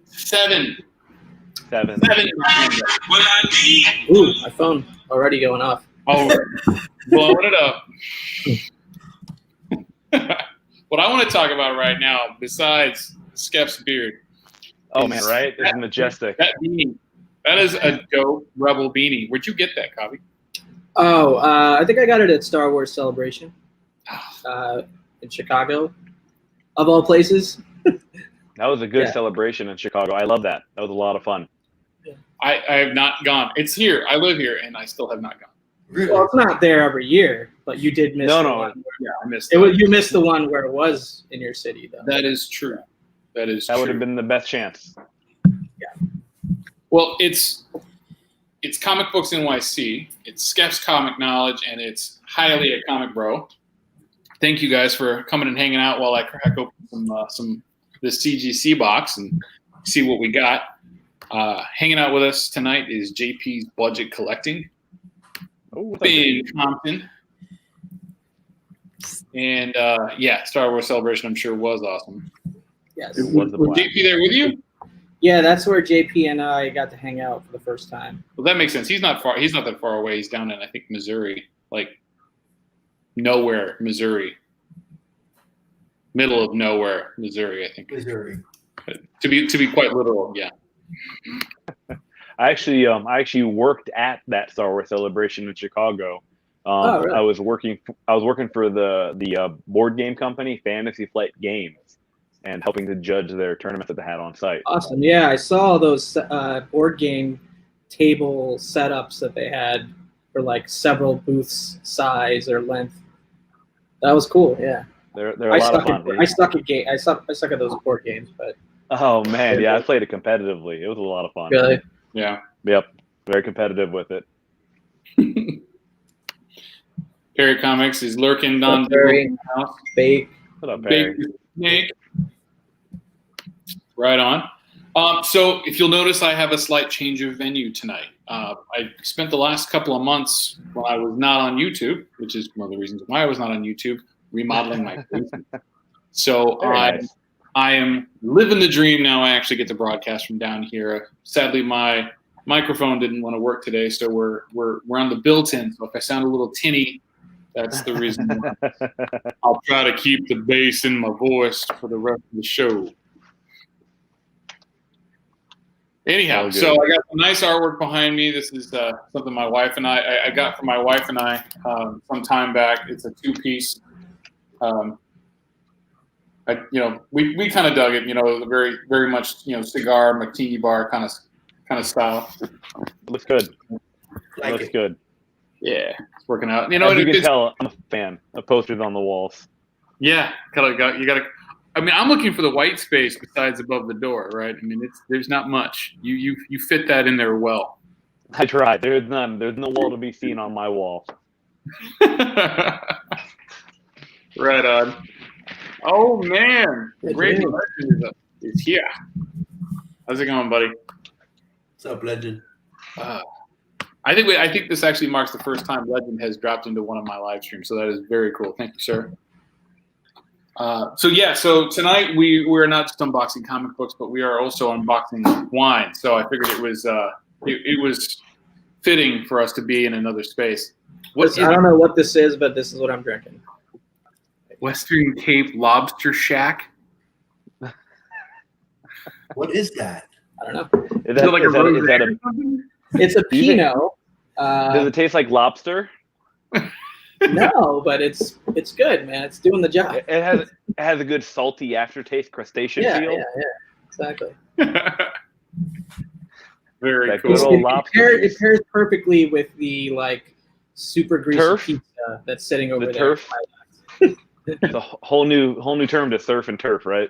7. Seven. Ooh, my phone already going off. Oh, blowing it up. What I want to talk about right now, besides Skep's beard. Oh, man, right? It's majestic. That beanie. That is a dope Rebel beanie. Where'd you get that, Cobby? Oh, I think I got it at Star Wars Celebration in Chicago, of all places. That was a good celebration in Chicago. I love that. That was a lot of fun. I have not gone. It's here. I live here, and I still have not gone. Really? Well, it's not there every year, but you did miss the one. Yeah, I missed It was, you missed the one where it was in your city, though. That is true. That would have been the best chance. Yeah. Well, it's Comic Books NYC. It's Skep's Comic Knowledge, and it's Highly a Comic Bro. Thank you guys for coming and hanging out while I crack open some this CGC box and see what we got. Hanging out with us tonight is JP's Budget Collecting in Compton. And Star Wars Celebration, I'm sure, was awesome. Yes. Was JP there with you? Yeah, that's where JP and I got to hang out for the first time. Well, that makes sense. He's not far. He's not that far away. He's down in, I think, Missouri, like nowhere, Missouri, middle of nowhere, Missouri. I think. Missouri. But to be quite literal, yeah. I actually worked at that Star Wars Celebration in Chicago. Really? I was working for the board game company Fantasy Flight Games, and helping to judge their tournaments that they had on site. Awesome. Yeah, I saw those board game table setups that they had for like several booths size or length. That was cool. Yeah. They're a lot of fun. I suck at those board games, but. Oh man, yeah, I played it competitively. It was a lot of fun. Really? Yeah. Yep. Very competitive with it. Perry Comics is lurking down Perry. Fake. What up, Perry? Snake. Right on. So if you'll notice, I have a slight change of venue tonight. I spent the last couple of months when I was not on YouTube, which is one of the reasons why I was not on YouTube, remodeling my basement. So I am living the dream now. I actually get to broadcast from down here. Sadly, my microphone didn't want to work today, so we're on the built-in. So if I sound a little tinny, that's the reason why. I'll try to keep the bass in my voice for the rest of the show. Anyhow, so I got some nice artwork behind me. This is something my wife and I got from my wife and I some time back. It's a 2-piece. We kind of dug it. Very very much cigar martini bar kind of style. Looks good. Looks good. Yeah, it's working out. You can tell, I'm a fan of posters on the walls. Yeah, you got. I mean, I'm looking for the white space besides above the door, right? I mean, there's not much. You fit that in there well. I tried. There's none. There's no wall to be seen on my wall. Right on. Oh man, Great Legend is here. How's it going, buddy? What's up, Legend? I think this actually marks the first time Legend has dropped into one of my live streams, so that is very cool. Thank you, sir. So tonight we're not just unboxing comic books, but we are also unboxing wine. So I figured it was fitting for us to be in another space. I don't know what this is, but this is what I'm drinking. Western Cape Lobster Shack. What is that? I don't know. It's a Pinot. Does it taste like lobster? No, but it's good, man. It's doing the job. It has a good salty aftertaste, crustacean feel. Yeah, exactly. Very cool. It pairs perfectly with the super greasy pizza that's sitting over there. Turf. It's a whole new term to surf and turf, right?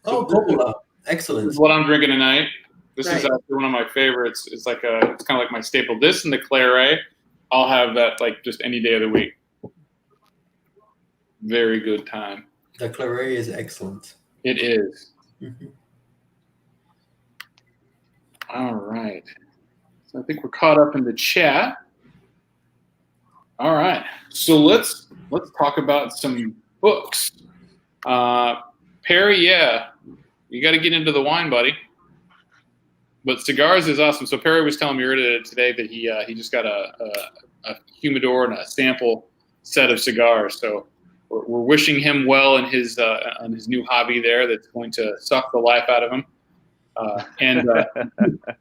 Oh, cool. Excellent. This is what I'm drinking tonight. This is actually one of my favorites. It's kind of like my staple. This and the Claret. I'll have that just any day of the week. Very good time. The Claret is excellent. It is. Mm-hmm. All right. So I think we're caught up in the chat. All right. So let's talk about some books. Perry, you got to get into the wine, buddy. But cigars is awesome. So Perry was telling me earlier today that he just got a humidor and a sample set of cigars. So we're wishing him well in his new hobby there. That's going to suck the life out of him.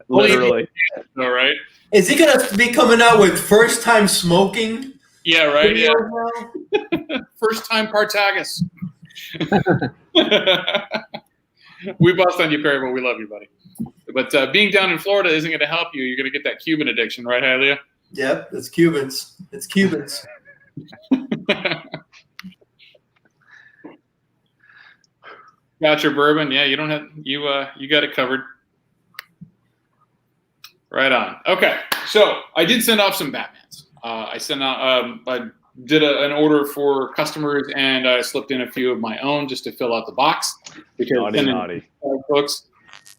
Literally. All right. Is he gonna be coming out with first time smoking? Yeah. Right. Yeah. videos now? First time Partagas. We bust on you, Perry, but we love you, buddy. But being down in Florida isn't going to help you. You're going to get that Cuban addiction, right, Halia? Yep, it's Cubans. It's Cubans. Got your bourbon? Yeah, you don't have you got it covered. Right on. Okay, so I did send off some Batmans. I sent out. I did an order for customers, and I slipped in a few of my own just to fill out the box because Naughty. books.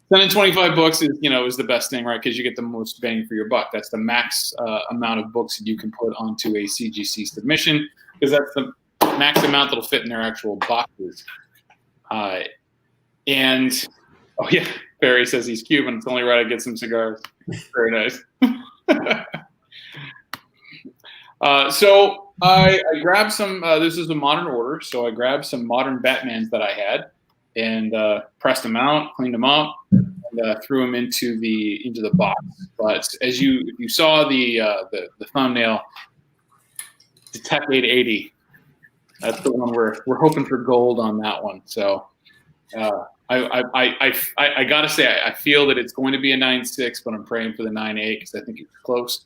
Sending 25 books is the best thing, right? Because you get the most bang for your buck. That's the max amount of books that you can put onto a CGC submission because that's the max amount that'll fit in their actual boxes. And oh yeah, Barry says he's Cuban. It's only right I get some cigars. Very nice. So I grabbed some. This is a modern order, so I grabbed some modern Batmans that I had and pressed them out, cleaned them up, and threw them into the box. But as you saw the thumbnail, the Tech 880. That's the one we're hoping for gold on that one. So I gotta say I feel that it's going to be a 9.6, but I'm praying for the 9.8 because I think it's close.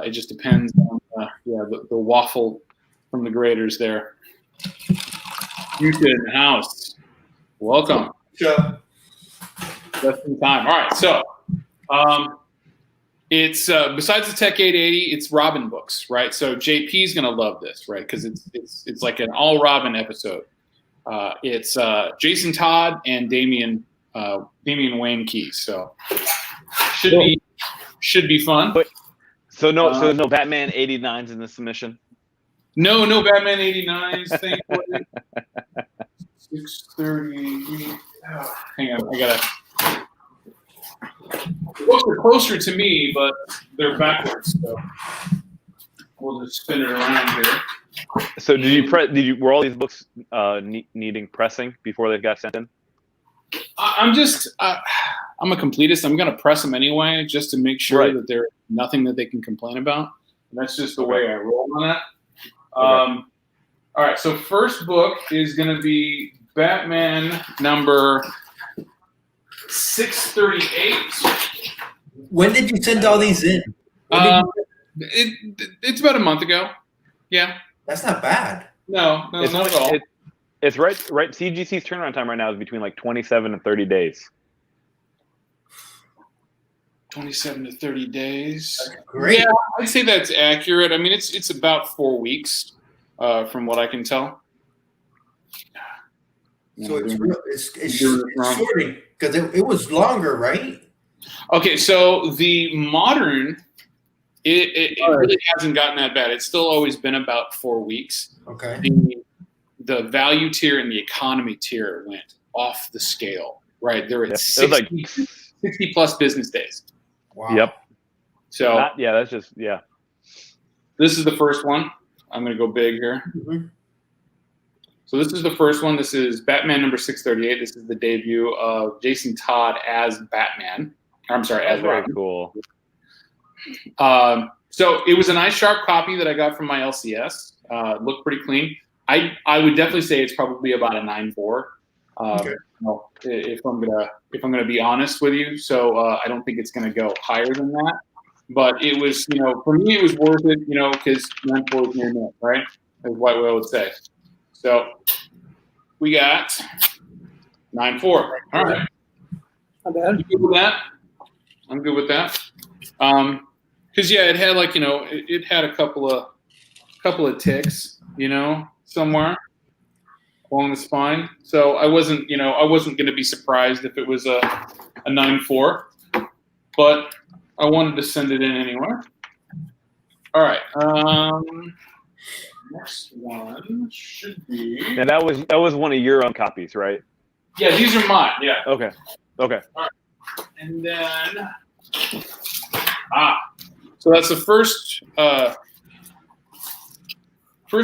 It just depends on the waffle from the graders there. You in the house. Welcome. Sure. Just in time. All right. So it's besides the Tech 880, it's Robin books, right? So JP's gonna love this, right? Because it's like an all Robin episode. It's Jason Todd and Damian Wayne Keys. So should be fun. But so no Batman 89s in the submission. No Batman 89s. Thankfully. 630. Oh, hang on, I gotta. The books are closer to me, but they're backwards. So we'll just spin it around here. So were all these books needing pressing before they got sent in? I'm a completist. I'm gonna press them anyway, just to make sure that there's nothing that they can complain about. And that's just the way I roll on that. All right. So first book is gonna be Batman number 638. When did you send all these in? It's about a month ago. Yeah. That's not bad. No, not at all. It's right. CGC's turnaround time right now is between like 27 and 30 days. 27 to 30 days. That's great. Yeah, I'd say that's accurate. I mean, it's about 4 weeks, from what I can tell. So it's shorting because it was longer, right? Okay, so the modern, it really hasn't gotten that bad. It's still always been about 4 weeks. Okay. The value tier and the economy tier went off the scale, right? They're at 60 plus business days. Wow. Yep. So that's just this is the first one. I'm going to go big here. Mm-hmm. So this is the first one. This is Batman number 638. This is the debut of Jason Todd as Batman. I'm sorry, as very Robin. cool. So it was a nice sharp copy that I got from my LCS. Looked pretty clean. I would definitely say it's probably about a 9.4. Okay. If I'm gonna be honest with you, so I don't think it's gonna go higher than that. But it was, for me, it was worth it, because 9.4 is near net, right? As White Whale would say. So we got 9.4. All right. Not bad. You good with that? I'm good with that. Because it had it had a couple of ticks, somewhere along the spine. So I wasn't going to be surprised if it was a 9.4, but I wanted to send it in anyway. All right. Next one should be. And that was one of your own copies, right? Yeah, these are mine. Yeah. Okay. All right. And then, so that's the first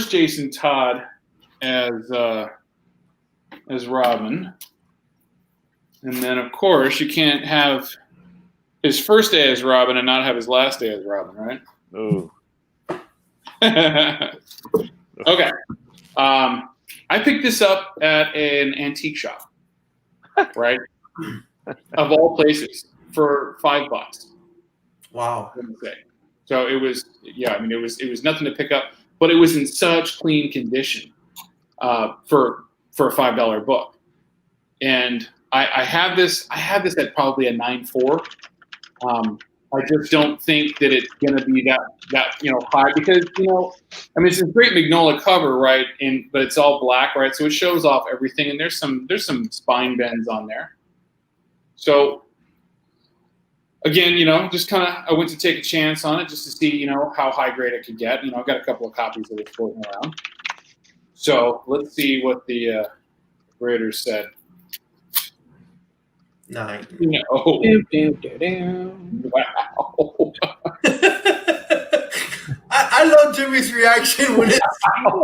Jason Todd as Robin. And then, of course, you can't have his first day as Robin and not have his last day as Robin, right? Ooh. Okay. I picked this up at an antique shop, right? Of all places, for $5. Wow. So it was, it was nothing to pick up, but it was in such clean condition for a $5 book. And I have this at probably a 9.4. I just don't think that it's going to be that high because it's a great Magnolia cover, right? But it's all black, right? So it shows off everything, and there's some spine bends on there. So again, just kind of I went to take a chance on it just to see how high grade it could get. I've got a couple of copies of it floating around. So let's see what the graders said. 9. Wow. I love Jimmy's reaction when it's wow.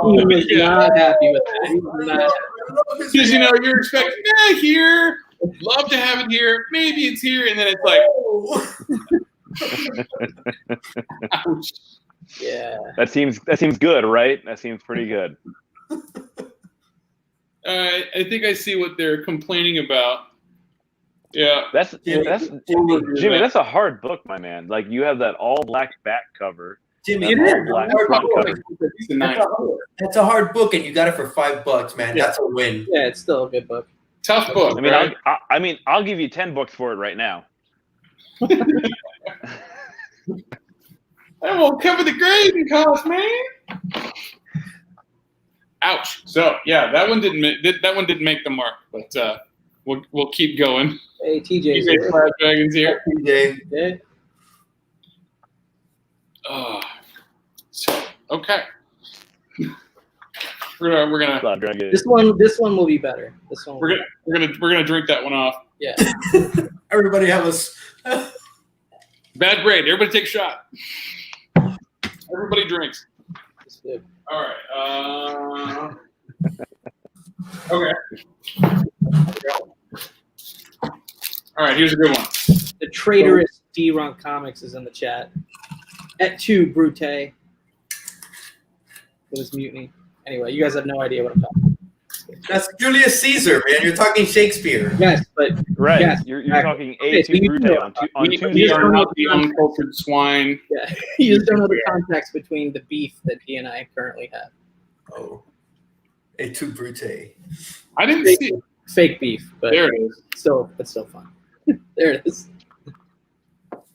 He was not happy with that. He was not happy. Because you're expecting here, love to have it here, maybe it's here, and then it's like, ouch. Yeah. That seems good, right? That seems pretty good. I think I see what they're complaining about. Yeah, Jimmy, that's a hard book, my man. Like you have that all black back cover. Jimmy, that's a hard book, and you got it for $5, man. Yeah. That's a win. Yeah, it's still a good book. Tough book. I'll give you $10 for it right now. I won't cover the grading cost, man. Ouch. So yeah, that one didn't make the mark, but we'll keep going. Hey, TJ's TJ here. Flat Dragons here. TJ. Yeah. So okay. We're gonna This one will be better. This one. we're gonna drink that one off. Yeah. Everybody have Bad grade. Everybody take a shot. Everybody drinks. It's good. All right. Okay. All right. Here's a good one. The traitorous D-Run Comics is in the chat. Et tu, Brute. It was mutiny. Anyway, you guys have no idea what I'm talking about. That's Julius Caesar, man. You're talking Shakespeare. Yes, but Right. yes, You're exactly. talking A2 Brute on We Tuesday. are not the uncultured swine. Yeah, you just don't know the context between the beef that he and I currently have. Oh. Et tu, Brute. I didn't see it. Fake beef, but There it is. it's still fun. There it is.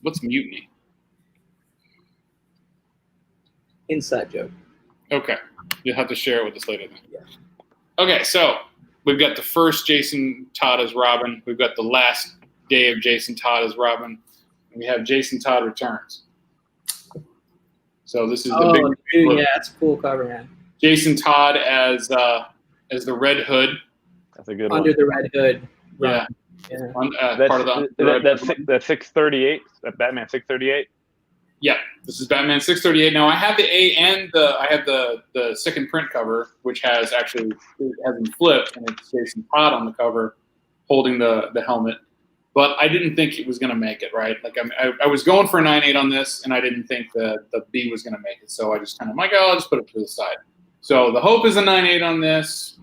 What's mutiny? Inside joke. Okay. You'll have to share it with us later then. Yeah. Okay, so we've got the first Jason Todd as Robin. We've got the last day of Jason Todd as Robin. And we have Jason Todd Returns. So this is the big dude, yeah, it's a cool cover, man. Jason Todd as the Red Hood. That's a good Under one. the Red Hood. Yeah. Yeah. Part of the That's 638. That Batman 638. Yeah, this is Batman 638. Now I have the the second print cover, which has been flipped, and it's Jason Todd on the cover, holding the helmet. But I didn't think it was going to make it, right? Like I was going for a 9.8 on this, and I didn't think the B was going to make it. So I just kind of I'll just put it to the side. So the hope is a 9.8 on this.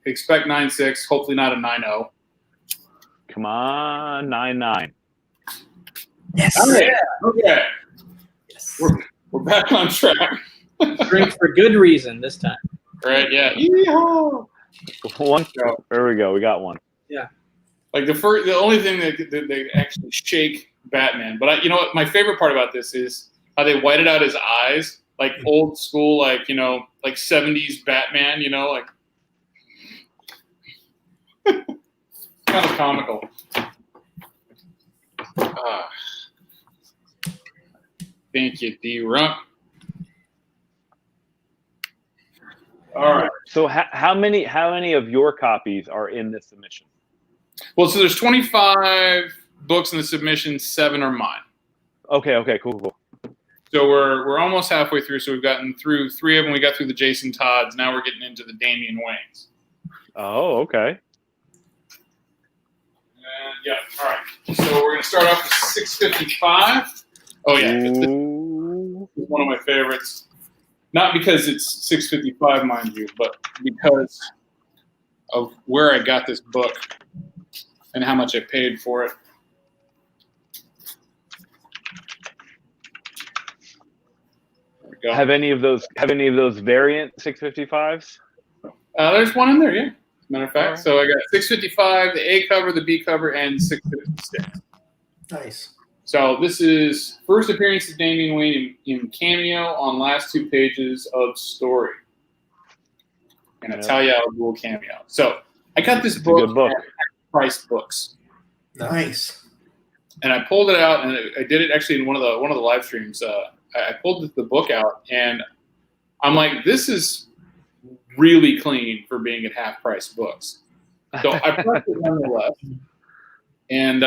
Expect 9.6. Hopefully not a 9.0. Come on, 9.9. Yes. Okay. Yes. We're back on track. Drink for good reason this time. Right? Yeah. Yeehaw! One. There we go. We got one. Yeah. Like the only thing that they actually shake Batman. But you know what? My favorite part about this is how they whited out his eyes, like old school, like 70s Batman. Like kind of comical. Thank you, D-Rump. All right. So how many of your copies are in this submission? Well, so there's 25 books in the submission, 7 are mine. Okay, cool. So we're almost halfway through. So we've gotten through 3 of them. We got through the Jason Todds. Now we're getting into the Damian Waynes. Oh, okay. Yeah. All right. So we're gonna start off with 655. Oh yeah, this is one of my favorites. Not because it's 655, mind you, but because of where I got this book and how much I paid for it. There we go. Have any of those variant 655s? There's one in there, yeah. As a matter of fact, right. So I got 655, the A cover, the B cover, and 656. Nice. So this is first appearance of Damian Wayne in cameo on last 2 pages of story. And Italia Dual cameo. So I got this book at Price Books. Nice. And I pulled it out, and I did it actually in one of the live streams. I pulled the book out, and I'm like, this is really clean for being at Half Price Books. So I pressed it nonetheless, and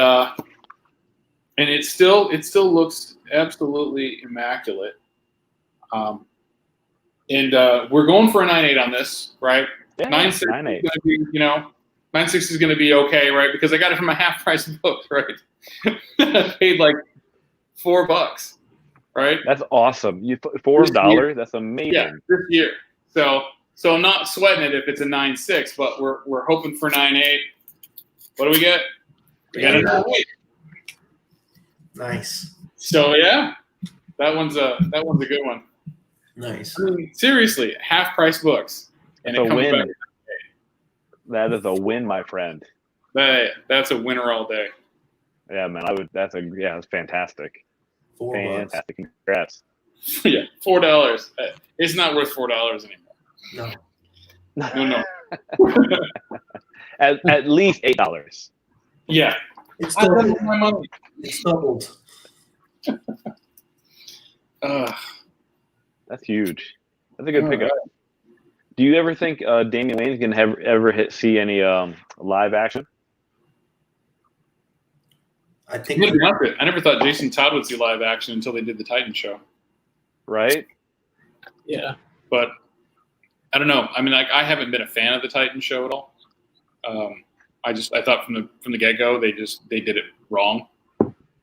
it still looks absolutely immaculate. And we're going for a 9.8 on this, right? Yeah, 9.6 is going to be, 9.6 is going to be okay, right? Because I got it from a Half Price book, right? I paid like $4, right? That's awesome. $4. That's amazing. Yeah, this year. So I'm not sweating it if it's a 9.6, but we're hoping for 9.8. What do we get? We got a 9.8. Nice. So yeah, that one's a good one. Nice. I mean, seriously, Half Price Books. And it's a win. That is a win, my friend. That's a winner all day. Yeah, man. That's fantastic. $4. Fantastic. Congrats. Yeah, $4. It's not worth $4 anymore. No. at least $8. Yeah. It's doubled. My money. It's doubled. That's huge. That's a good pickup. Right. Do you ever think Damian Wayne's gonna see any live action? I think I never thought Jason Todd would see live action until they did the Titan show. Right? Yeah. But I don't know. I mean, like, I haven't been a fan of the Titan show at all. I thought from the get-go they did it wrong.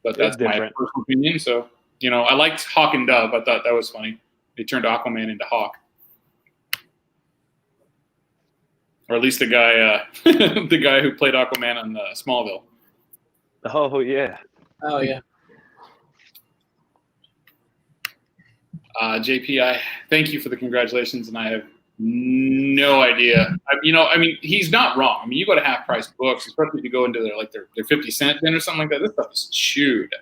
But that's my personal opinion. So, I liked Hawk and Dove. I thought that was funny. They turned Aquaman into Hawk. Or at least the guy who played Aquaman on Smallville. Oh yeah. Oh yeah. JP, I thank you for the congratulations, and I have no idea. I mean, he's not wrong. I mean, you go to Half Price Books, especially if you go into their 50 cent bin or something like that. This stuff is chewed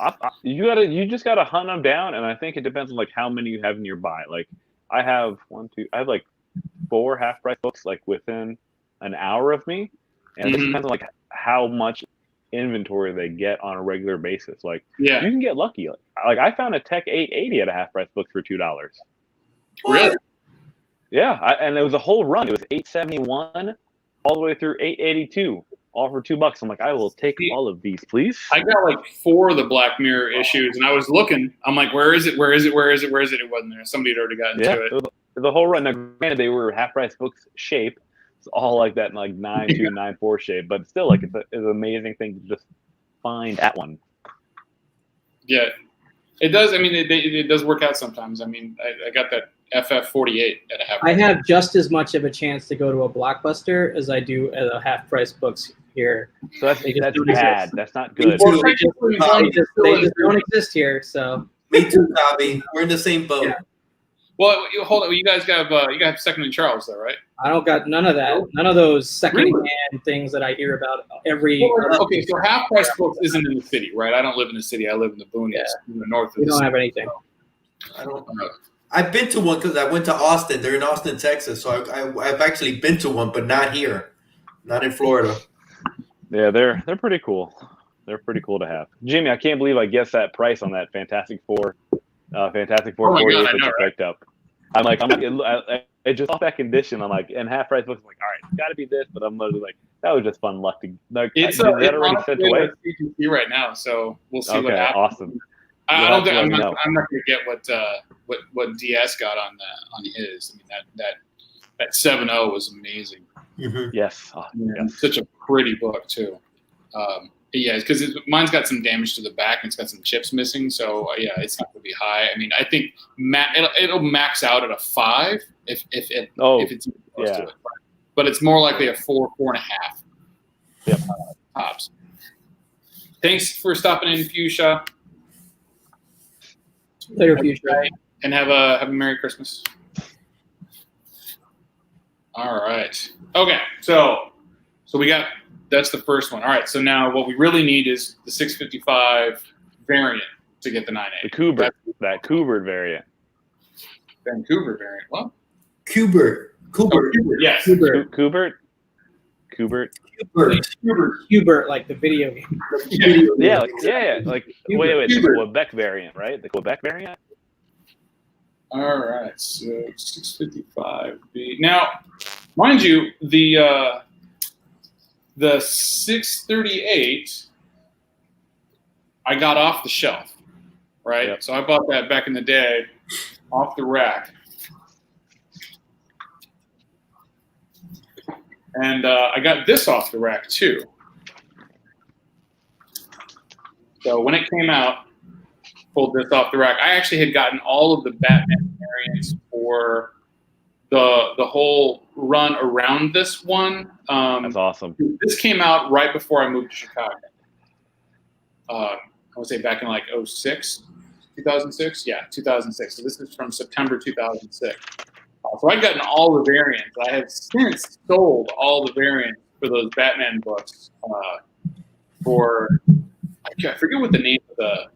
up. You just gotta hunt them down, and I think it depends on like how many you have nearby. Like I have like 4 Half Price Books like within an hour of me, and it depends on like how much inventory they get on a regular basis. Like you can get lucky. Like I found a Tech 880 at a Half Price Book for $2. Really? Yeah, and it was a whole run. It was $871 all the way through $882, all for $2. I'm like, I will take all of these, please. I got like 4 of the Black Mirror issues, and I was looking. I'm like, where is it? Where is it? Where is it? Where is it? It wasn't there. Somebody had already gotten to it. The whole run. Now, granted, they were Half Price Books shape. It's all like that, like 9.2, 9.4 shape, but still, like it's an amazing thing to just find at one. Yeah, it does. I mean, it does work out sometimes. I mean, I got that FF48 at a Half Price. I have just as much of a chance to go to a Blockbuster as I do at a Half Price Books here. So that's bad. That's not good. They just don't exist here. So me too, Bobby. We're in the same boat. Yeah. Well, hold on. You guys have Second and Charles, though, right? I don't got none of that. None of those second-hand things that I hear about every. Okay, so Half Price Books isn't in the city, right? I don't live in the city. I live in the boonies, in the north of the city. We don't have anything. I don't know. I've been to one because I went to Austin. They're in Austin, Texas. So I've actually been to one, but not here, not in Florida. Yeah, they're pretty cool. They're pretty cool to have. Jimmy, I can't believe I guessed that price on that Fantastic Four. Fantastic Four 48 that you picked up. I'm like, it just off that condition. I'm like, and half price books. I'm like, all right, it's got to be this. But I'm literally like, that was just fun luck to. Like, It's that already honestly sent away. CGC right now, so we'll see what Okay, happens. awesome. I You'll don't have to think let I'm me not, know. I'm not going to get what DS got on his. I mean that 7.0 was amazing. Mhm. Yes. Yes. Such a pretty book too. Yeah, because mine's got some damage to the back and it's got some chips missing. So yeah, it's not going to be high. I mean, I think it'll max out at a 5 if it's close to it. But it's more likely a 4, 4.5. Yep. Tops. Thanks for stopping in, Fuchsia. Later, Fuchsia. And have a Merry Christmas. All right. Okay. So we got, that's the first one. All right. So now what we really need is the 655 variant to get the 9.8. The Kubert, that Kubert variant. Vancouver variant. What? Kubert. Yes. Hubert. Hubert, like the video game. Yeah. Like wait. The Quebec variant, right? The Quebec variant. All right. So 655B. Now, mind you, the 638 I got off the shelf, right? Yep. So I bought that back in the day off the rack. And I got this off the rack too. So when it came out, pulled this off the rack. I actually had gotten all of the Batman variants for the whole run around this one. That's awesome. This came out right before I moved to Chicago. I would say back in like 2006. Yeah, 2006. So this is from September 2006. So I've gotten all the variants. I have since sold all the variants for those Batman books for, I forget what the name of the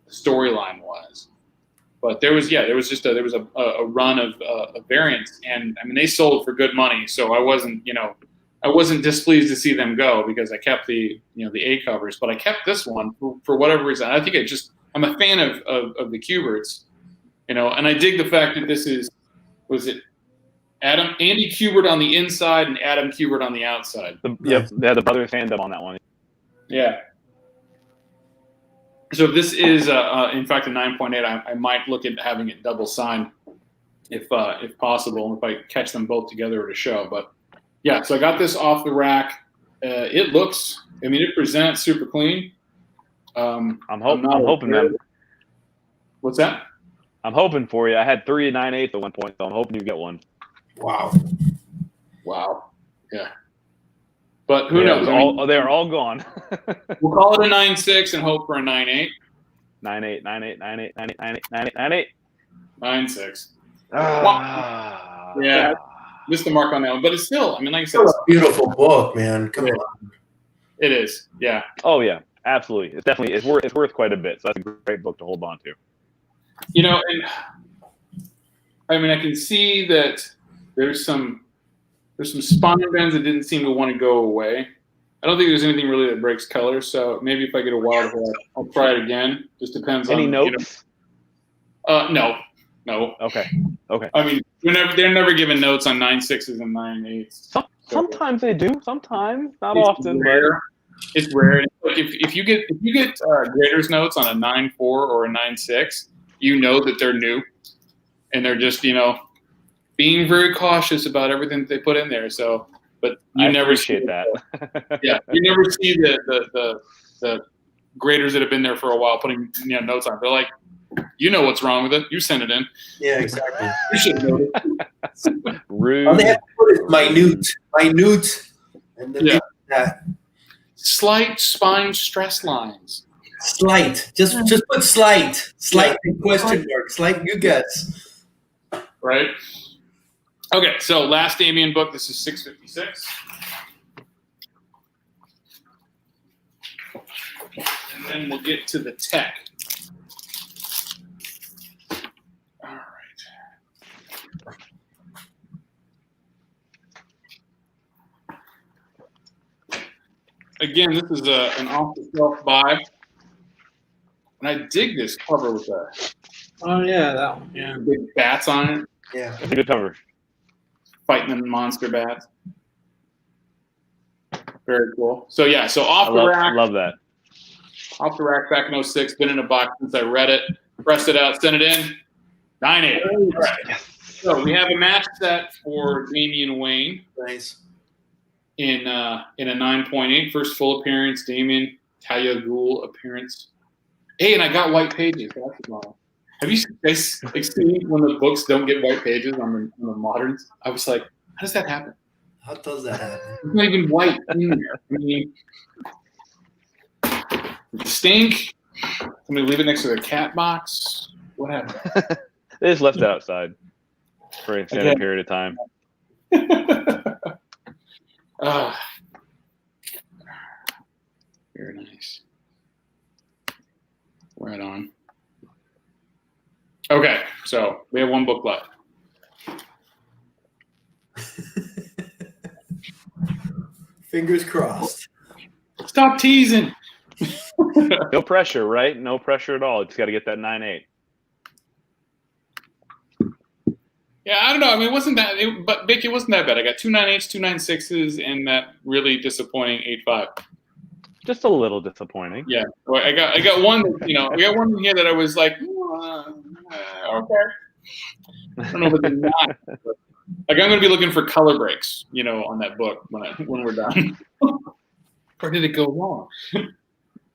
storyline was, but there was a run of variants, and I mean they sold for good money. So I wasn't displeased to see them go because I kept the A covers, but I kept this one for whatever reason. I think I'm a fan of the Kuberts, and I dig the fact that this is. Was it Andy Kubert on the inside and Adam Kubert on the outside? Yep, they had the brothers fandom on that one. Yeah. So if this is, in fact, a 9.8, I might look at having it double signed if possible, if I catch them both together at a show. But yeah, so I got this off the rack. It presents super clean. I'm hoping that. What's that? I'm hoping for you. I had 3 9/8 at one point, so I'm hoping you get one. Wow. Yeah. But who knows? They're all gone. We'll call it a 9.6 and hope for a 9.8. 9.8, 9.8, 9.8, 9.8, 9.8, 9.8, 9.8. 9.6. Ah. Yeah. Missed the mark on that one. But it's still, I mean, like I said, It's a beautiful book, man. Come on. it is. Yeah. Oh yeah, absolutely. It's worth quite a bit. So that's a great book to hold on to. And I mean, I can see that there's some spine bends that didn't seem to want to go away. I don't think there's anything really that breaks color, so maybe if I get a wild hair, I'll try it again. Just depends on any notes. No. Okay. I mean, they're never giving notes on 9.6s and 9.8s. Sometimes they do. Sometimes, not often. Rare. It's rare. Like if you get grader's notes on a 9.4 or a 9.6, that they're new, and they're just being very cautious about everything that they put in there. So, but you never appreciate that. Yeah, you never see the graders that have been there for a while putting notes on. They're like, what's wrong with it. You sent it in. Yeah, exactly. You should know it. Rude. All they have to put is minute, and then that slight spine stress lines. Slight. Just put slight. Slight and question mark. Slight. You guess. Right. Okay. So last Damien book. This is 656. And then we'll get to the tech. All right. Again, this is an off-the-shelf buy. And I dig this cover with the Oh yeah, that one. Yeah. big bats on it. Yeah. It's a good cover. fighting the monster bats. Very cool. So yeah, so off the rack. Love that. Off the rack back in 06, been in a box since I read it, pressed it out, sent it in. 9-8. All right. Yes. So we have a match set for Damian Wayne. Nice. In a 9.8, first full appearance, Damian Tagliagul appearance. Hey, and I got white pages. Have you guys seen when the books don't get white pages on the moderns? I was like, how does that happen? How does that happen? It's not even white in there. I mean, stink. Somebody leave it next to their cat box. What happened? They just left it outside for an extended period of time. Very nice. Right on. Okay, so we have one book left. Fingers crossed. Stop teasing. No pressure, right? No pressure at all. Just got to get that 9.8. Yeah, I don't know. I mean, it wasn't that, but Vic, it wasn't that bad. I got 2 9.8s, 2 9.6s, and that really disappointing 8.5. Just a little disappointing. Yeah, well, I got one. I got one here that I was like, okay. I don't know if it's not. But, like, I'm going to be looking for color breaks, on that book when we're done. Or did it go wrong?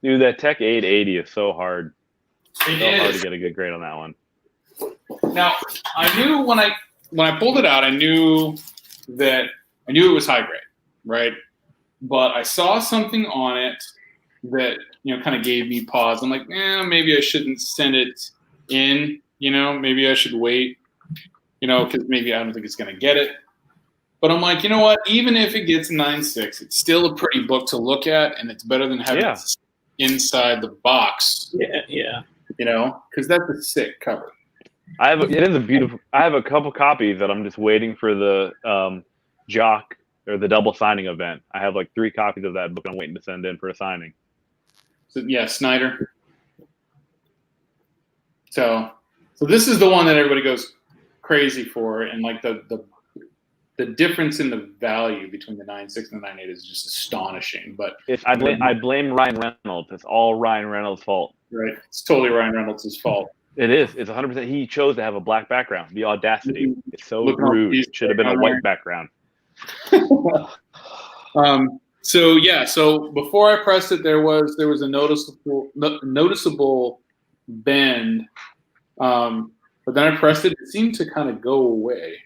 Dude, that Tech 880 is so hard. It So hard is. to get a good grade on that one. Now, I knew when I pulled it out, I knew it was high grade, right? But I saw something on it that kind of gave me pause. I'm like, maybe I shouldn't send it in. Maybe I should wait. Because maybe I don't think it's going to get it. But I'm like, you know what? Even if it gets 9.6, it's still a pretty book to look at, and it's better than having it inside the box. Yeah. Because that's a sick cover. It is a beautiful. I have a couple copies that I'm just waiting for the Jock or the double signing event. I have like 3 copies of that book I'm waiting to send in for a signing. So yeah, Snyder. So this is the one that everybody goes crazy for, and like the difference in the value between the 9.6 and the 9.8 is just astonishing. But I blame Ryan Reynolds. It's all Ryan Reynolds' fault. Right, it's totally Ryan Reynolds' fault. It is. It's 100%. He chose to have a black background. The audacity. It's so Look how rude. he's It should have been a white background. So before I pressed it, there was a noticeable bend. But then I pressed it. It seemed to kind of go away.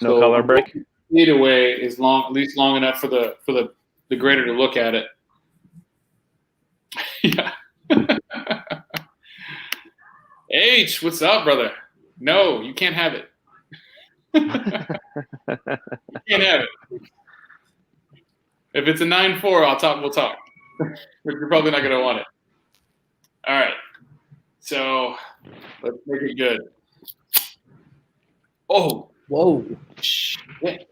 No color break. Fade away is at least long enough for the grader to look at it. Yeah. H, what's up, brother? No, you can't have it. You can't have it. If it's a 9.4, we'll talk. But you're probably not gonna want it. All right. So let's make it good. Oh, Whoa. shit.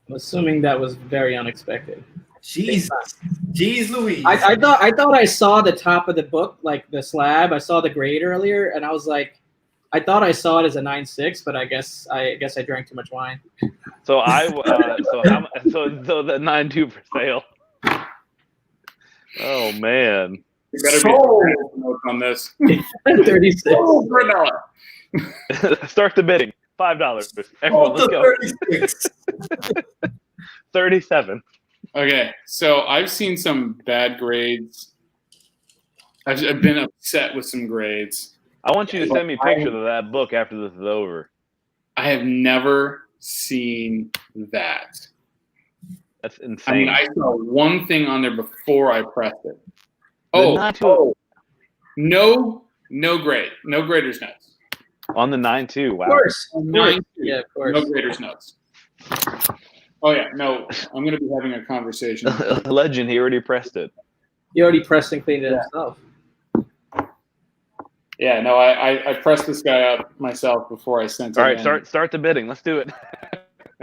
I'm assuming that was very unexpected. Jeez Louise. I thought I saw the top of the book, like the slab. I saw the grade earlier, and I was like, I thought I saw it as a 9.6, but I guess I drank too much wine. So so the 9.2 for sale. Oh man. You better be notes on this. 36. Oh, $1. Start the bidding. $5. Everyone, let's go. 36. 37. Okay, so I've seen some bad grades. I've been upset with some grades. I want you to send me pictures of that book after this is over. I have never seen that. That's insane. I mean, I saw one thing on there before I pressed it. No grade. No grader's notes. On the 9.2. Wow. Of course. Yeah, of course. No grader's notes. Oh, yeah. No, I'm going to be having a conversation. Legend, he already pressed it. He already pressed and cleaned it himself. Yeah, no, I pressed this guy up myself before I sent it. All right, start the bidding. Let's do it.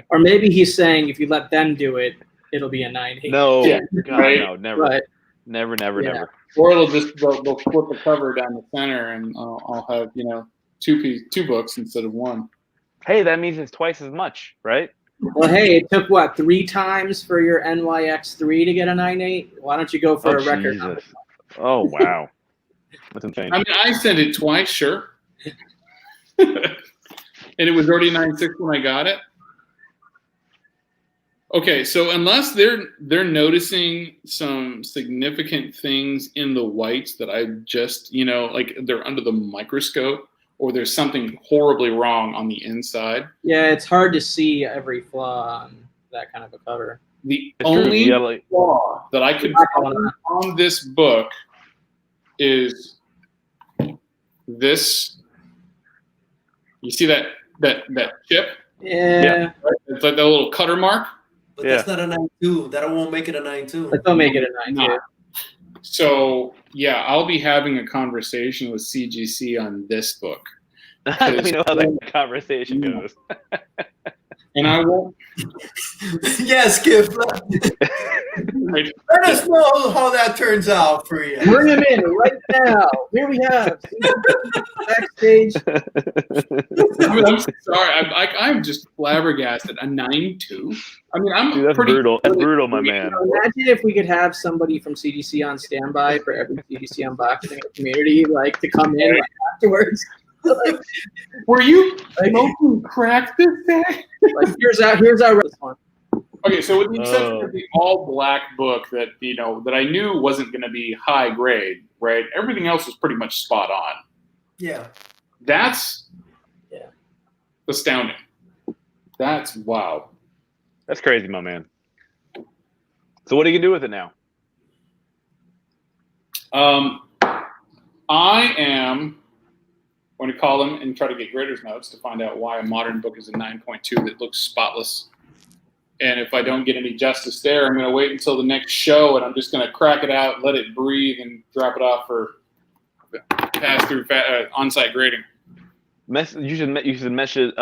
Or maybe he's saying if you let them do it, it'll be a 9.8. No, Yeah, God, right? no, never. But Never. Or they'll flip the cover down the center, and I'll have two books instead of one. Hey, that means it's twice as much, right? Well, hey, it took what 3 times for your NYX3 to get a 9.8. Why don't you go for a record? Jesus. Oh wow, that's insane. I mean, I sent it twice, sure. And it was already 9.6 when I got it. Okay, so unless they're noticing some significant things in the whites that I just, like they're under the microscope, or there's something horribly wrong on the inside. Yeah, it's hard to see every flaw on that kind of a cover. The It's true, only you gotta, like- flaw that I could find on this book is this. You see that chip? Yeah. Right? It's like that little cutter mark. But that's not a 9.2. That won't make it a 9.2. But don't make it a 9.2. So yeah, I'll be having a conversation with CGC on this book. Let me know how that conversation goes. And I won't. Yes, Skip. Let us know how that turns out for you. Bring him in right now. Here we have backstage. I'm sorry. I'm just flabbergasted. A 9.2. I mean, I'm Dude, that's pretty brutal. That's brutal, my man. Imagine if we could have somebody from CGC on standby for every CGC unboxing community, like to come in afterwards. Like, were you smoking crack this day? like here's our this one. Okay, so with the exception of the all black book that that I knew wasn't going to be high grade, right? Everything else was pretty much spot on. Yeah. That's astounding. That's wow. That's crazy, my man. So what are you gonna do with it now? I am going to call them and try to get grader's notes to find out why a modern book is a 9.2 that looks spotless. And if I don't get any justice there, I'm going to wait until the next show, and I'm just going to crack it out, let it breathe, and drop it off for pass-through on-site grading. You should message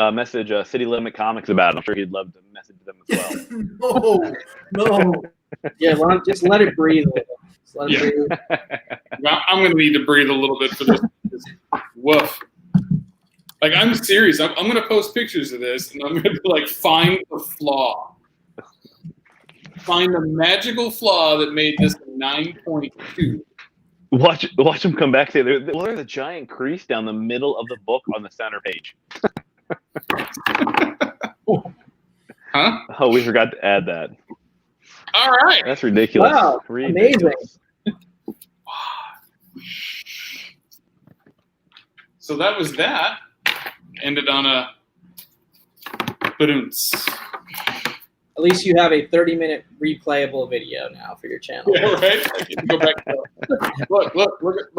City Limit Comics about it. I'm sure he'd love to message them as well. No. Yeah, well, just let it breathe. Just let it breathe. I'm going to need to breathe a little bit for this woof. Like, I'm serious. I'm going to post pictures of this, and I'm going to like find the flaw. Find the magical flaw that made this a 9.2. Watch him come back. Say there's a giant crease down the middle of the book on the center page. Huh? Oh, we forgot to add that. All right. That's ridiculous. Wow, ridiculous. amazing. So that was that. Ended on a boom. At least you have a 30-minute replayable video now for your channel. Yeah, right. I can go back. Look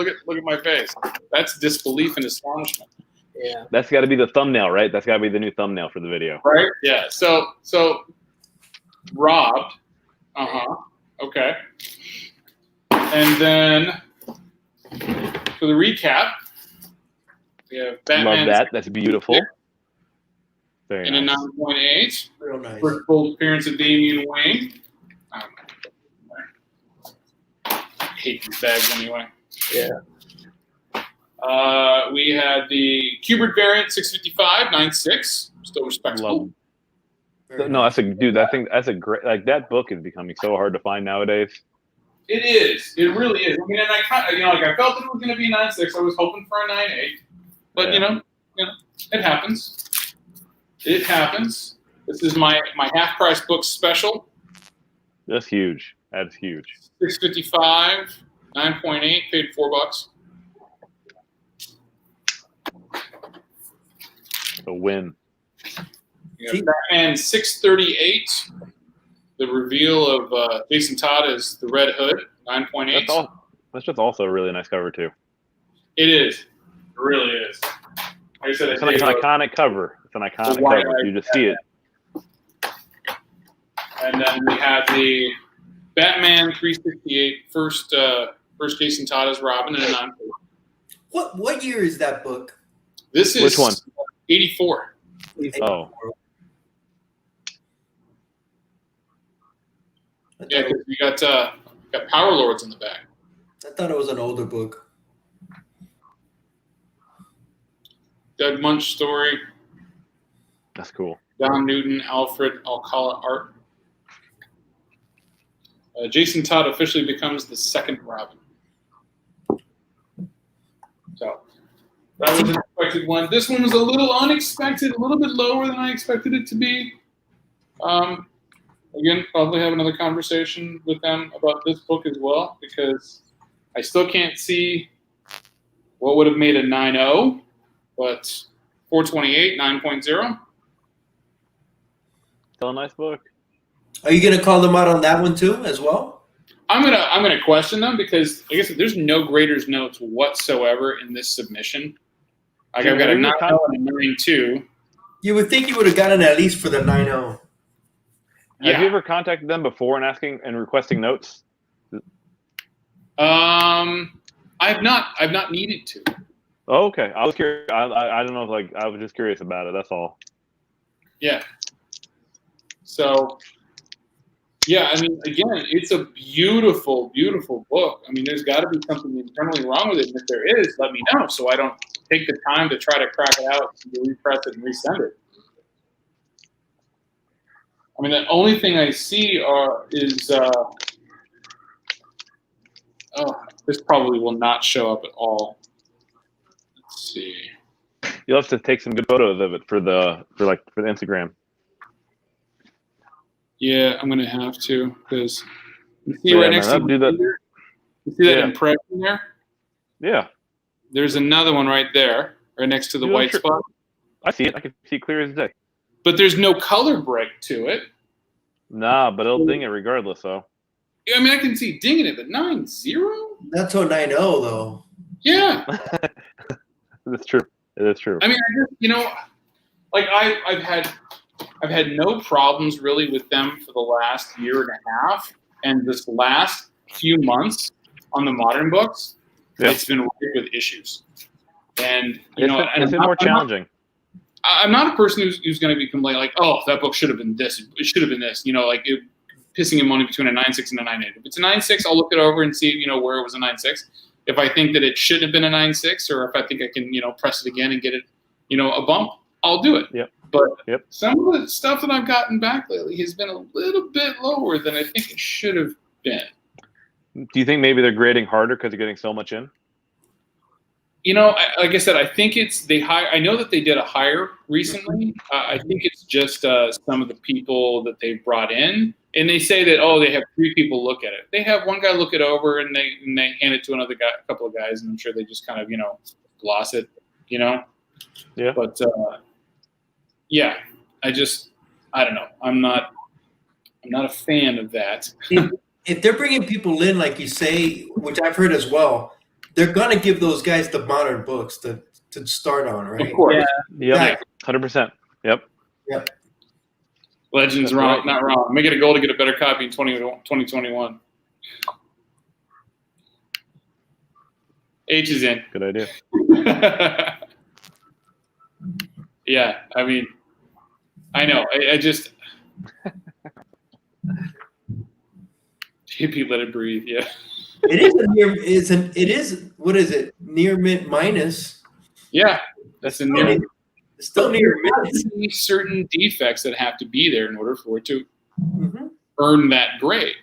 at my face. That's disbelief and astonishment. Yeah. That's got to be the thumbnail, right? That's got to be the new thumbnail for the video. Right. Yeah. So robbed. Okay. And then for the recap, we have Batman. Love that. That's beautiful. Very in nice. a 9.8. Real nice. First full appearance of Damian Wayne. I hate these bags anyway. Yeah. We had the Kubert variant 655 9.6. Still respectable. No, that's a dude. I think that's a great. Like that book is becoming so hard to find nowadays. It is. It really is. I mean, and I kind of, I felt it was going to be 9.6. I was hoping for a 9.8, but it happens. It happens. This is my half price book special. That's huge. That's huge. 655, 9.8, paid $4. A win. Batman 638. The reveal of Jason Todd as the Red Hood, 9.8. That's just also a really nice cover too. It is. It really is. Like I said, It's an iconic cover. It's an iconic cover. You just see it. And then we have the Batman 368, first Jason Todd as Robin in a 9.8. What year is that book? This is which one? 84. Oh. Yeah, because we got Power Lords in the back. I thought it was an older book. Doug Munch story. That's cool. Don Newton, Alfred Alcala Art. Jason Todd officially becomes the second Robin. So that was an expected one. This one was a little unexpected, a little bit lower than I expected it to be. Again, probably have another conversation with them about this book as well, because I still can't see what would have made a 9.0, but 428, 9.0. Still a nice book. Are you gonna call them out on that one too, as well? I'm gonna question them, because I guess there's no graders notes whatsoever in this submission. Like, I've got a 9.0 and a 9.2. You would think you would have gotten at least for the 9.0. Have you ever contacted them before and asking and requesting notes? I've not needed to. Oh, okay. I was curious. I don't know. Like, I was just curious about it. That's all. Yeah. So, yeah, I mean, again, it's a beautiful, beautiful book. I mean, there's got to be something internally wrong with it. And if there is, let me know, so I don't take the time to try to crack it out, and repress it, and resend it. I mean, the only thing I see is this probably will not show up at all. Let's see. You'll have to take some good photos of it for the Instagram. Yeah, I'm gonna have to, because you see right next to that. You see that impression there? Yeah. There's another one right there, right next to the white spot. I see it. I can see it clear as day. But there's no color break to it. Nah, but it'll ding it regardless, though. I mean, I can see dinging it, but 9.0? That's a 9.0 though. Yeah. That's true. It is true. I mean, like I've had no problems really with them for the last year and a half, and this last few months on the modern books, it's been weird with issues. And it's been more challenging. I'm not a person who's going to be complaining like, oh, that book should have been this. It should have been this. Pissing and moaning between a 9.6 and a 9.8. If it's a 9.6, I'll look it over and see, where it was a 9.6. If I think that it shouldn't have been a 9.6, or if I think I can, press it again and get it, a bump, I'll do it. Yep. But some of the stuff that I've gotten back lately has been a little bit lower than I think it should have been. Do you think maybe they're grading harder because they're getting so much in? Like I said, I think it's I know that they did a hire recently. I think it's just some of the people that they brought in, and they say that they have 3 people look at it. They have one guy look it over, and they hand it to another guy, a couple of guys, and I'm sure they just kind of gloss it, Yeah. But yeah, I don't know. I'm not a fan of that. If they're bringing people in, like you say, which I've heard as well, they're gonna give those guys the modern books to start on, right? Of course. Yeah. Yep. 100%. Yep. Legends That's wrong, right. not wrong. Make it a goal to get a better copy in 2021. H is in. Good idea. Yeah, I mean, I know. I just hippie, let it breathe. Yeah. It is what is it? Near mint minus. Yeah, that's a near. It's still near mint. Certain defects that have to be there in order for it to earn that grade.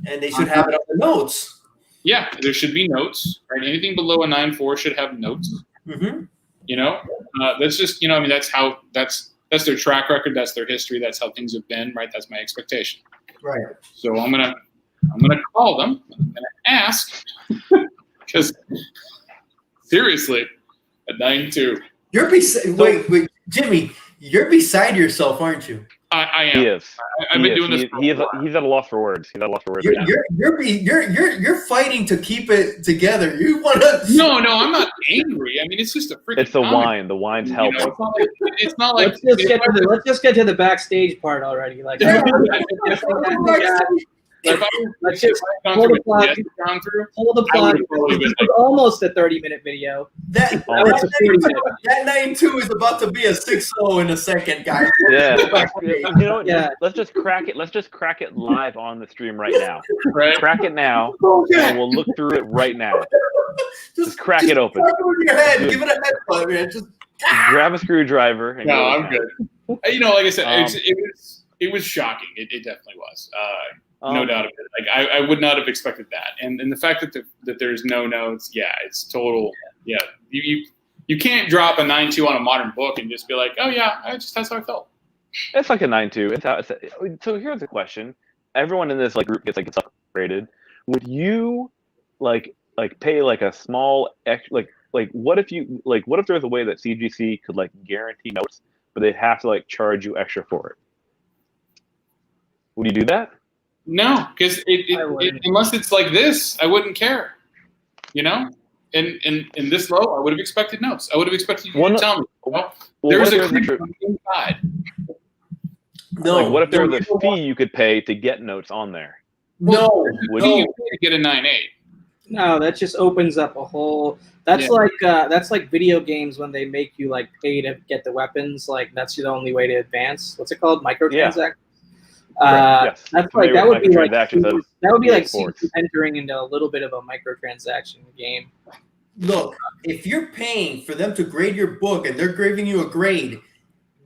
And they should have it on the notes. Yeah, there should be notes. Right, anything below a 9.4 should have notes. That's just I mean that's their track record. That's their history. That's how things have been. Right, that's my expectation. Right. So I'm gonna call them. I'm gonna ask because seriously, a 9.2. You're wait, Jimmy. You're beside yourself, aren't you? I am. He is. I've been doing this. He's at a loss for words. He's at a loss for words. You're fighting to keep it together. You want to? No, I'm not angry. I mean, it's just a freaking. It's the wine. The wine's helping. It's not like. Let's just get to the backstage part already. Like. Let's just hold the plug. Hold the plug. This was almost a 30-minute video. That 9.2 is about to be a 6.0 in a second, guys. Yeah. You know what? Yeah. Let's just crack it. Let's just crack it live on the stream right now. Right. Crack it now, and we'll look through it right now. Just crack it open. Crack it over your head. Give it a head butt, man. Just grab a screwdriver. And I'm good. Like I said, it was shocking. It definitely was. No doubt about it. Like I would not have expected that. And the fact that there's no notes, it's total. Yeah, you can't drop a 9.2 on a modern book and just be like, oh yeah, that's how I felt. It's like a 9.2. So here's the question: everyone in this group gets upgraded. Would you pay a small what if there's a way that CGC could guarantee notes, but they'd have to charge you extra for it? Would you do that? No, because unless it's like this, I wouldn't care. In this low, I would have expected notes. I would have expected you to tell me. There's a creep on the inside. No. What if there was a fee you could pay to get notes on there? No. Would you pay to get a 9.8? No, that just opens up a whole. That's like video games when they make you pay to get the weapons. That's the only way to advance. What's it called? Microtransactions. Yes. That's that would be like sports. entering into a little bit of a microtransaction game. Look, if you're paying for them to grade your book and they're giving you a grade,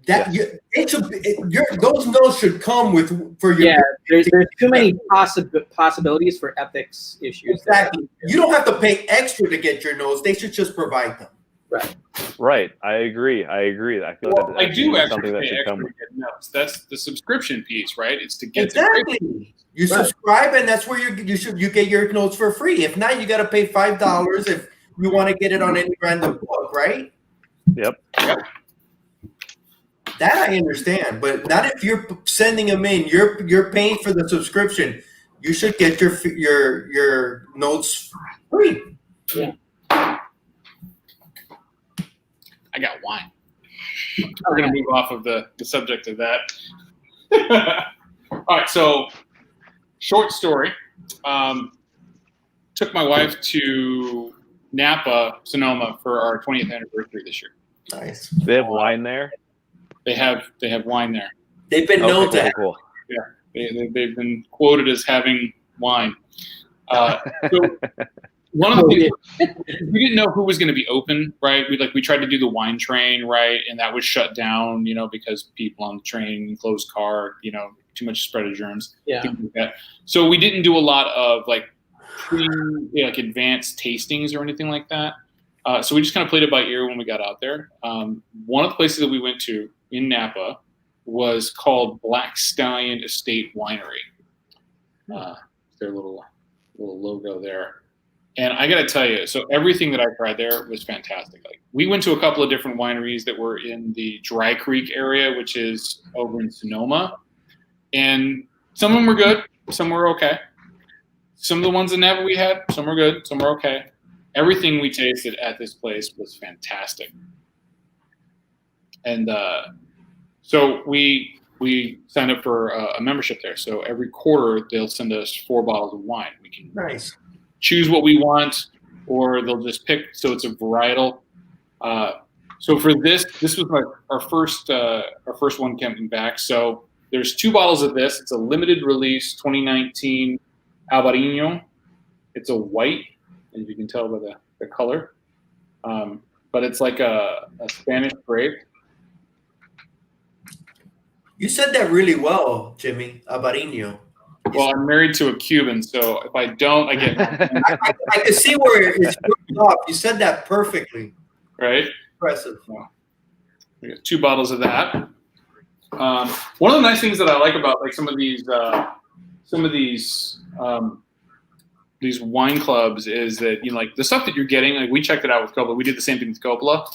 those notes should come for your. Yeah, there's too many possibilities for ethics issues. Exactly. You don't have to pay extra to get your notes. They should just provide them. Right. I agree. I feel I do actually pay extra to get notes. That's the subscription piece, right? It's to get You subscribe, and that's where you get your notes for free. If not, you got to pay $5 if you want to get it on any random book, right? Yep. That I understand, but not if you're sending them in. You're paying for the subscription. You should get your notes free. Yeah. I got wine. We're going to move off of the subject of that. All right, so short story. Took my wife to Napa, Sonoma for our 20th anniversary this year. Nice. They have wine there? They have wine there. They've been known to have. Cool. Yeah, they've been quoted as having wine. So one of the things, we didn't know who was going to be open, right? We tried to do the wine train, right, and that was shut down, because people on the train, closed car, too much spread of germs. Yeah. Things like that. So we didn't do a lot of advanced tastings or anything like that. So we just kind of played it by ear when we got out there. One of the places that we went to in Napa was called Black Stallion Estate Winery. Their little logo there. And I got to tell you, so everything that I tried there was fantastic. We went to a couple of different wineries that were in the Dry Creek area, which is over in Sonoma. And some of them were good. Some were okay. Some of the ones in Napa we had, some were good. Some were okay. Everything we tasted at this place was fantastic. And so we signed up for a membership there. So every quarter, they'll send us 4 bottles of wine. We can choose what we want, or they'll just pick. So it's a varietal. So for this was our first one coming back. So there's 2 bottles of this. It's a limited release 2019 Albarino. It's a white, as you can tell by the color. But it's like a Spanish grape. You said that really well, Jimmy. Albarino. Well, I'm married to a Cuban, so if I don't, I get. I can see where it's off. You said that perfectly. Right. Impressive. Well, we got 2 bottles of that. One of the nice things that I like about some of these wine clubs is that the stuff that you're getting. We checked it out with Coppola. We did the same thing with Coppola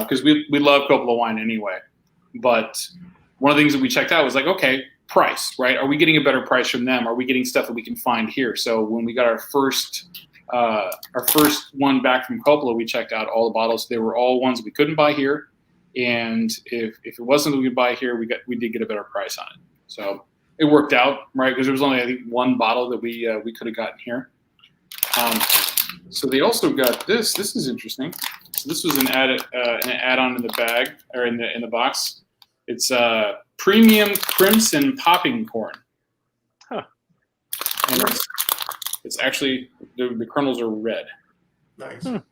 because we love Coppola wine anyway. But one of the things that we checked out was okay, price, right? Are we getting a better price from them? Are we getting stuff that we can find here? So when we got our first one back from Coppola, we checked out all the bottles. They were all ones we couldn't buy here, and if it wasn't we could buy here, we did get a better price on it. So it worked out, right? Because there was only, I think, 1 bottle that we could have gotten here. So they also got this. This is interesting. So this was an add-on in the bag or in the box. It's premium crimson popping corn. Huh. And it's actually the kernels are red. Nice. Now,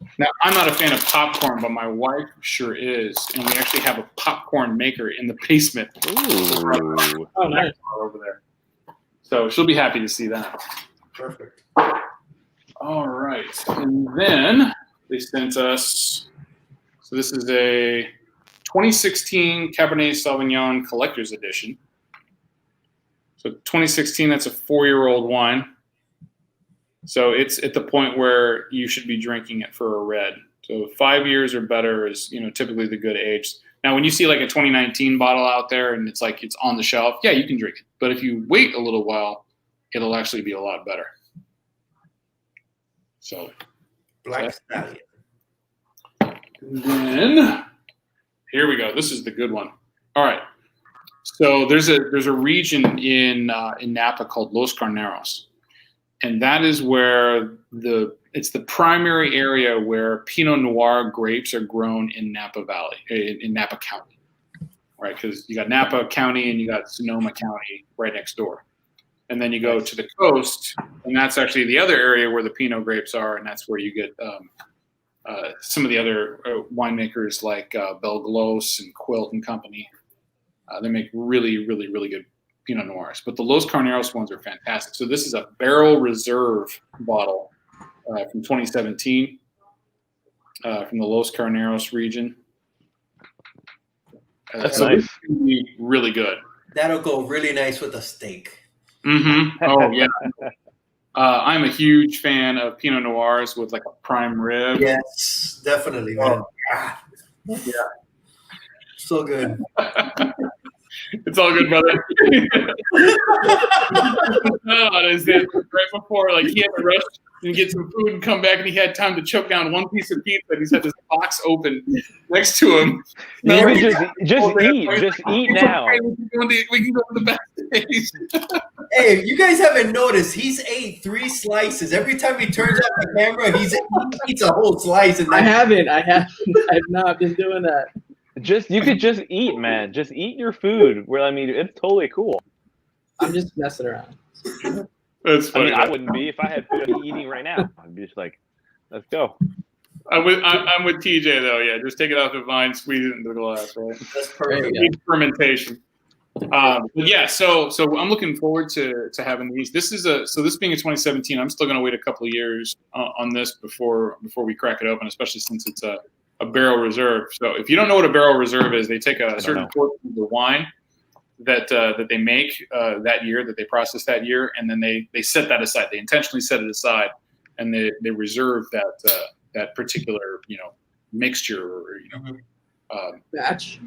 I'm not a fan of popcorn, but my wife sure is, and we actually have a popcorn maker in the basement. Ooh. Oh, nice. Over there. So she'll be happy to see that. Perfect. All right, and then they sent us. So this is a 2016 Cabernet Sauvignon Collector's Edition. So 2016, that's a 4-year-old wine. So it's at the point where you should be drinking it for a red. So 5 years or better is, typically the good age. Now, when you see like a 2019 bottle out there and it's like it's on the shelf, yeah, you can drink it. But if you wait a little while, it'll actually be a lot better. So Black Stallion. Then here we go. This is the good one. All right. So there's a region in Napa called Los Carneros, and that is where it's the primary area where Pinot Noir grapes are grown in Napa Valley, in Napa County, right? Because you got Napa County and you got Sonoma County right next door, and then you go to the coast, and that's actually the other area where the Pinot grapes are, and that's where you get some of the other winemakers like Belglos and Quilt and Company. They make really, really, really good Pinot Noirs. But the Los Carneros ones are fantastic. So this is a barrel reserve bottle from 2017 from the Los Carneros region. That's so nice. This is gonna be really good. That'll go really nice with a steak. Mm-hmm. Oh, yeah. I'm a huge fan of Pinot Noirs with like a prime rib. Yes, definitely, man. Yeah. So good. It's all good, brother. Is that right before, like, he had to rush and get some food and come back, and he had time to choke down one piece of pizza, and he's had this box open next to him. You No, can we- just eat now. We can go to the best days. Hey, if you guys haven't noticed, he's ate 3 slices. Every time he turns off the camera, he eats a whole slice. And I haven't. I have not been doing that. You could just eat, man. Just eat your food. It's totally cool. I'm just messing around. That's I funny. mean, I wouldn't be if I had food to be eating right now. I'd be just like, let's go. I'm with TJ though. Yeah, just take it off the vine, squeeze it into the glass, right? That's perfect. Yeah. Fermentation. But yeah, so I'm looking forward to having these. This being a 2017, I'm still going to wait a couple of years on this before we crack it open, especially since it's a barrel reserve. So if you don't know what a barrel reserve is, they take a certain portion of the wine that they make that year, that they process that year, and then they set that aside. They intentionally set it aside, and they reserve that particular mixture or batch.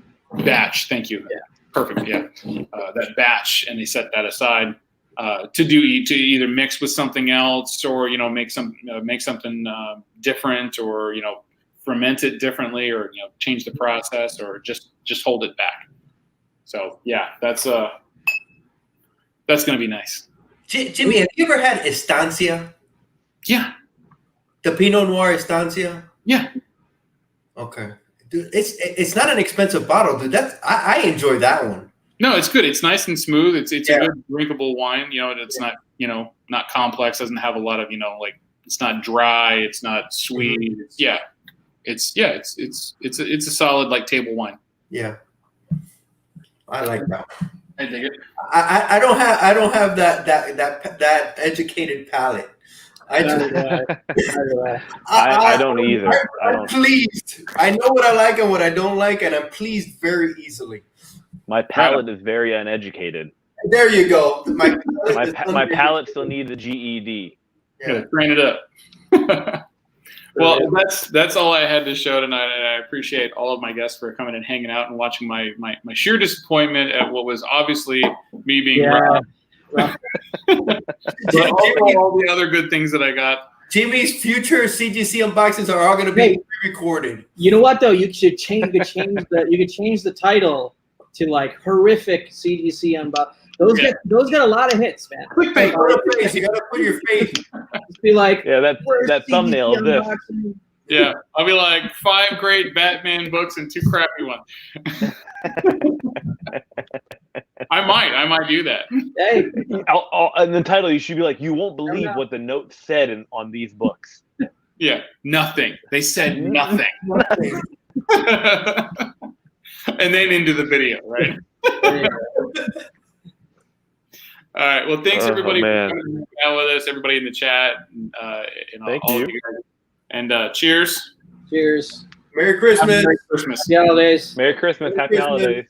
Thank you. Yeah. Perfect. Yeah, that batch, and they set that aside to either mix with something else, or make something different, or ferment it differently, or change the process, or just hold it back. So yeah, that's going to be nice. Jimmy, have you ever had Estancia? Yeah. The Pinot Noir Estancia? Yeah. Okay. Dude, it's not an expensive bottle, dude. I enjoy that one. No, it's good. It's nice and smooth. It's Yeah. a good drinkable wine. It's not not complex. Doesn't have a lot of like, it's not dry. It's not sweet. It's a solid like table wine. Yeah. I like that. I dig it. I don't have that educated palate. I don't either. I'm pleased. I know what I like and what I don't like, and I'm pleased very easily. My palate is very uneducated. There you go. My palate still needs a GED. Yeah, train it up. Well, that's all I had to show tonight, and I appreciate all of my guests for coming and hanging out and watching my sheer disappointment at what was obviously me being robbed. But all the other good things that I got. Jimmy's future CGC unboxings are all going to be recorded. You know what though? You could change the title to like horrific CGC unbox. Those get a lot of hits, man. Clickbait. You got to put your face. Just be like, that thumbnail of this. Yeah, I'll be like 5 great Batman books and 2 crappy ones. I might do that. Hey, In the title, you should be like, "You won't believe what the note said on these books." Yeah, nothing. They said nothing. And then into the video, right? All right. Well, thanks everybody for coming out with us. Everybody in the chat, and Thank all you. of you guys. And cheers. Cheers. Merry Christmas. Merry Christmas. Happy holidays. Merry Christmas. Happy holidays.